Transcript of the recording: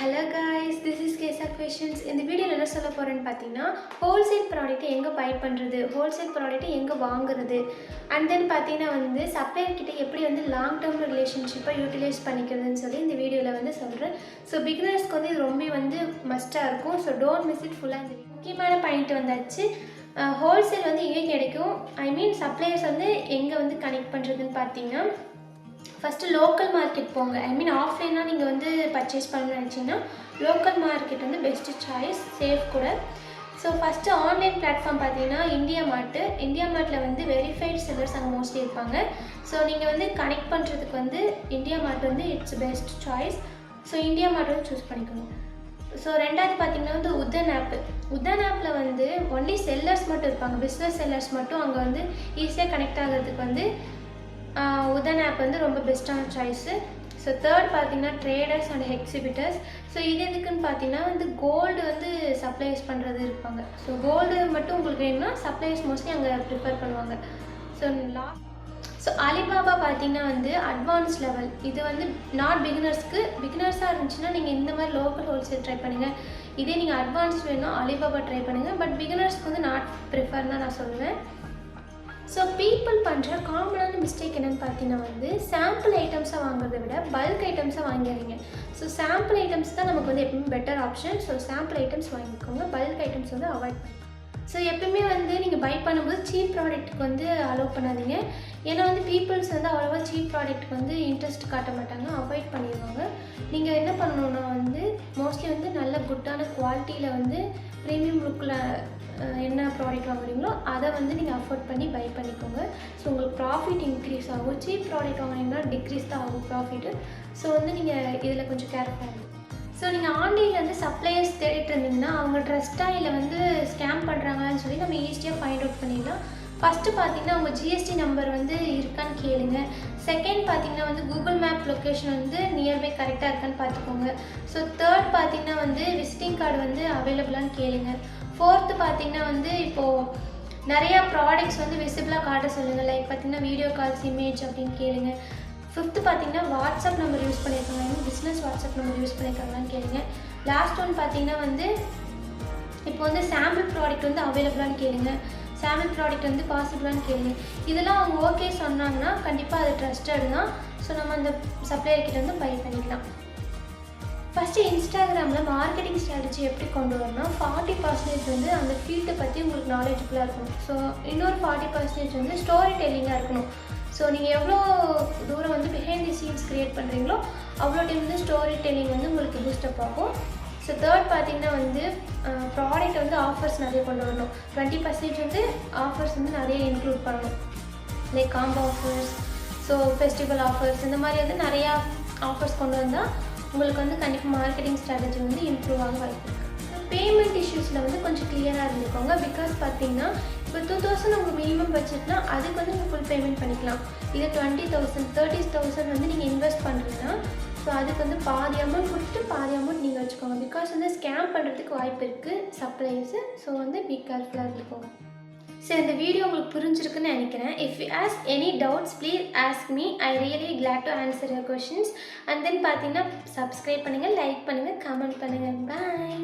Hello guys, this is Kesa Questions. இந்த வீடியோவில் என்ன சொல்ல போகிறேன்னு பார்த்தீங்கன்னா ஹோல்சேல் ப்ராடக்ட்டை எங்கே பை பண்ணுறது, ஹோல்சேல் ப்ராடக்ட்டை எங்கே வாங்குறது, அண்ட் தென் பார்த்தீங்கன்னா வந்து சப்ளையர் கிட்ட எப்படி வந்து லாங் டேர்ம் ரிலேஷன்ஷிப்பை யூட்டிலைஸ் பண்ணிக்கிறதுன்னு சொல்லி இந்த வீடியோவில் வந்து சொல்கிறேன். ஸோ பிகினர்ஸ்க்கு வந்து இது ரொம்ப வந்து மஸ்ட்டாக இருக்கும். ஸோ டோன்ட் மிஸ் இட் ஃபுல்லாக. இந்த முக்கியமான பாயிண்ட் வந்தாச்சு. ஹோல்சேல் வந்து எங்கே கிடைக்கும், சப்ளையர்ஸ் வந்து எங்கே வந்து கனெக்ட் பண்ணுறதுன்னு பார்த்தீங்கன்னா ஃபஸ்ட்டு லோக்கல் மார்க்கெட் போங்க. ஆஃப்லைனாக நீங்கள் வந்து பர்ச்சேஸ் பண்ணணும்னு நினச்சிங்கன்னா லோக்கல் மார்க்கெட் வந்து பெஸ்ட்டு சாய்ஸ், சேஃப் கூட. ஸோ ஃபஸ்ட்டு ஆன்லைன் பிளாட்ஃபார்ம் பார்த்தீங்கன்னா இந்தியா மார்ட்டில் வந்து வெரிஃபைட் செல்லர்ஸ் அங்கே மோஸ்ட்லி இருப்பாங்க. ஸோ நீங்கள் வந்து கனெக்ட் பண்ணுறதுக்கு வந்து இந்தியா மார்ட் வந்து it's best choice. So India mart வந்து சூஸ் பண்ணிக்கணும். ஸோ ரெண்டாவது பார்த்தீங்கன்னா வந்து உதான் ஆப்பில் வந்து ஒன்லி செல்லர்ஸ் மட்டும் இருப்பாங்க, பிஸ்னஸ் செல்லர்ஸ் மட்டும் அங்கே வந்து ஈஸியாக கனெக்ட் ஆகிறதுக்கு வந்து உதான் ஆப் வந்து ரொம்ப பெஸ்ட்டான சாய்ஸு. ஸோ தேர்ட் பார்த்தீங்கன்னா ட்ரேடர்ஸ் அண்ட் எக்ஸிபிட்டர்ஸ். ஸோ இது எதுக்குன்னு பார்த்தீங்கன்னா வந்து கோல்டு வந்து சப்ளைஸ் பண்ணுறது இருப்பாங்க. ஸோ கோல்டு மட்டும் உங்களுக்கு வேணும்னா சப்ளைஸ் மோஸ்ட்லி அங்கே ப்ரிஃபர் பண்ணுவாங்க. ஸோ அலிபாபா பார்த்தீங்கன்னா வந்து அட்வான்ஸ் லெவல். இது வந்து நாட் பிகினர்ஸாக இருந்துச்சுன்னா நீங்கள் இந்த மாதிரி லோக்கல் ஹோல்சேல் ட்ரை பண்ணுங்கள். இதே நீங்கள் அட்வான்ஸ் வேணும்னா அலிபாபா ட்ரை பண்ணுங்கள். பட் பிகினர்ஸ்க்கு வந்து நாட் ப்ரிஃபர் தான் நான் சொல்லுவேன். ஸோ பீப்புள் பண்ணுற காமனான மிஸ்டேக் என்னென்னு பார்த்தீங்கன்னா வந்து சாம்பிள் ஐட்டம்ஸை வாங்குறதை விட பல்க் ஐட்டம்ஸை வாங்கிடுறீங்க. ஸோ சாம்பிள் ஐட்டம்ஸ் தான் நமக்கு வந்து எப்பவுமே better option. So sample items வாங்கிக்கோங்க, பல்க் ஐட்டம்ஸ் வந்து அவாய்ட் பண்ணுங்க. ஸோ எப்பவுமே வந்து நீங்கள் பை பண்ணும்போது சீப் ப்ராடக்ட்டுக்கு வந்து அலோவ் பண்ணாதீங்க. ஏன்னா வந்து பீப்புள்ஸ் வந்து அவ்வளோவா சீப் ப்ராடக்ட்டுக்கு வந்து இன்ட்ரெஸ்ட் காட்ட மாட்டாங்க, அவாய்ட் பண்ணிடுவாங்க. நீங்கள் என்ன பண்ணணுன்னா வந்து மோஸ்ட்லி வந்து நல்ல குட்டான குவாலிட்டியில் வந்து ப்ரீமியம் லுக்கில் என்ன ப்ராடக்ட் வாங்குறீங்களோ அதை வந்து நீங்கள் அஃபோர்ட் பண்ணி பை பண்ணிக்கோங்க. ஸோ உங்களுக்கு ப்ராஃபிட் இன்க்ரீஸ் ஆகும். சீப் ப்ராடக்ட் வாங்கினீங்கன்னா டிக்ரீஸ் தான் ஆகும் ப்ராஃபிட்டு. ஸோ வந்து நீங்கள் இதில் கொஞ்சம் கேர்ஃபுல்லாக இருக்கும். ஸோ நீங்கள் ஆன்லைனில் வந்து சப்ளையர்ஸ் தேடிட்டு இருந்தீங்கன்னா அவங்க ட்ரஸ்ட்டாக இல்லை வந்து ஸ்கேம் பண்ணுறாங்கன்னு சொல்லி நம்ம ஈஸியாக ஃபைண்ட் அவுட் பண்ணிடலாம். ஃபஸ்ட்டு பார்த்தீங்கன்னா உங்கள் ஜிஎஸ்டி நம்பர் வந்து இருக்கான்னு கேளுங்க. செகண்ட் பார்த்தீங்கன்னா வந்து கூகுள் மேப் லொக்கேஷன் வந்து நியர்பை கரெக்டாக இருக்கான்னு பார்த்துக்கோங்க. ஸோ தேர்ட் பார்த்தீங்கன்னா வந்து விசிட்டிங் கார்டு வந்து அவைலபிளான்னு கேளுங்க. ஃபோர்த்து பார்த்தீங்கன்னா வந்து இப்போது நிறையா ப்ராடக்ட்ஸ் வந்து விசிபிளாக காட்ட சொல்லுங்கள். லைக் பார்த்தீங்கன்னா வீடியோ கால்ஸ், இமேஜ் அப்படின்னு கேளுங்க. ஃபிஃப்த்து பார்த்தீங்கன்னா வாட்ஸ்அப் நம்பர் யூஸ் பண்ணியிருக்காங்க, பிஸ்னஸ் வாட்ஸ்அப் நம்பர் யூஸ் பண்ணியிருக்காங்களான்னு கேளுங்க. லாஸ்ட் ஒன் பார்த்தீங்கன்னா வந்து இப்போ வந்து சாம்பிள் ப்ராடக்ட் வந்து அவைலபிளான்னு கேளுங்க. சாம்பிள் ப்ராடக்ட் வந்து பாசிபிளான்னு கேளுங்க. இதெல்லாம் அவங்க ஓகே சொன்னாங்கன்னா கண்டிப்பாக அது ட்ரஸ்டட் தான். ஸோ நம்ம அந்த சப்ளையர்கிட்ட வந்து பை பண்ணிக்கலாம். ஃபஸ்ட்டு இன்ஸ்டாகிராமில் மார்க்கெட்டிங் ஸ்ட்ராட்டஜி எப்படி கொண்டு வரணும்னா 40% வந்து அந்த ஃபீல்டை பற்றி உங்களுக்கு நாலேஜபுளாக இருக்கணும். ஸோ இன்னொரு 40% வந்து ஸ்டோரி டெல்லிங்காக இருக்கணும். ஸோ நீங்கள் எவ்வளோ தூரம் வந்து பிஹைண்ட் தி சீன்ஸ் க்ரியேட் பண்ணுறீங்களோ அவ்வளோ டைம் வந்து ஸ்டோரி டெல்லிங் வந்து உங்களுக்கு பூஸ்டப் ஆகும். ஸோ தேர்ட் பார்த்தீங்கன்னா வந்து ப்ராடக்ட் வந்து ஆஃபர்ஸ் நிறைய கொண்டு வரணும். 20% வந்து ஆஃபர்ஸ் வந்து நிறைய இன்க்ளூட் பண்ணணும். Like combo offers, so festival offers, இந்த மாதிரி வந்து நிறையா ஆஃபர்ஸ் கொண்டு வந்தால் உங்களுக்கு வந்து கண்டிப்பாக மார்க்கெட்டிங் ஸ்ட்ராட்டஜி வந்து இம்ப்ரூவ் ஆக வாய்ப்பு இருக்குது. பேமெண்ட் இஷ்யூஸில் வந்து கொஞ்சம் கிளியராக இருந்துக்கோங்க. பிகாஸ் பார்த்தீங்கன்னா இப்போ 2000 உங்கள் மினிமம் பட்ஜெட்னா அதுக்கு வந்து நீங்கள் ஃபுல் பேமெண்ட் பண்ணிக்கலாம். இது 20,000 30,000 வந்து நீங்கள் இன்வெஸ்ட் பண்ணுறீங்கன்னா ஸோ அதுக்கு வந்து பாதி அமௌண்ட் கொடுத்துட்டு பாதி அமௌண்ட் நீங்கள் வச்சுக்கோங்க. பிகாஸ் வந்து ஸ்கேம் பண்ணுறதுக்கு வாய்ப்பு இருக்குது சப்ளைஸு. ஸோ வந்து பி கேர்ஃபுல்லாக இருந்துக்கோங்க. ஸோ இந்த வீடியோ உங்களுக்கு புரிஞ்சிருக்குன்னு நினைக்கிறேன். If you ask any doubts please ask me. I really glad to answer your questions. And then பார்த்தீங்கன்னா சப்ஸ்கிரைப் பண்ணுங்கள், லைக் பண்ணுங்கள், கமெண்ட் பண்ணுங்கள். பாய்.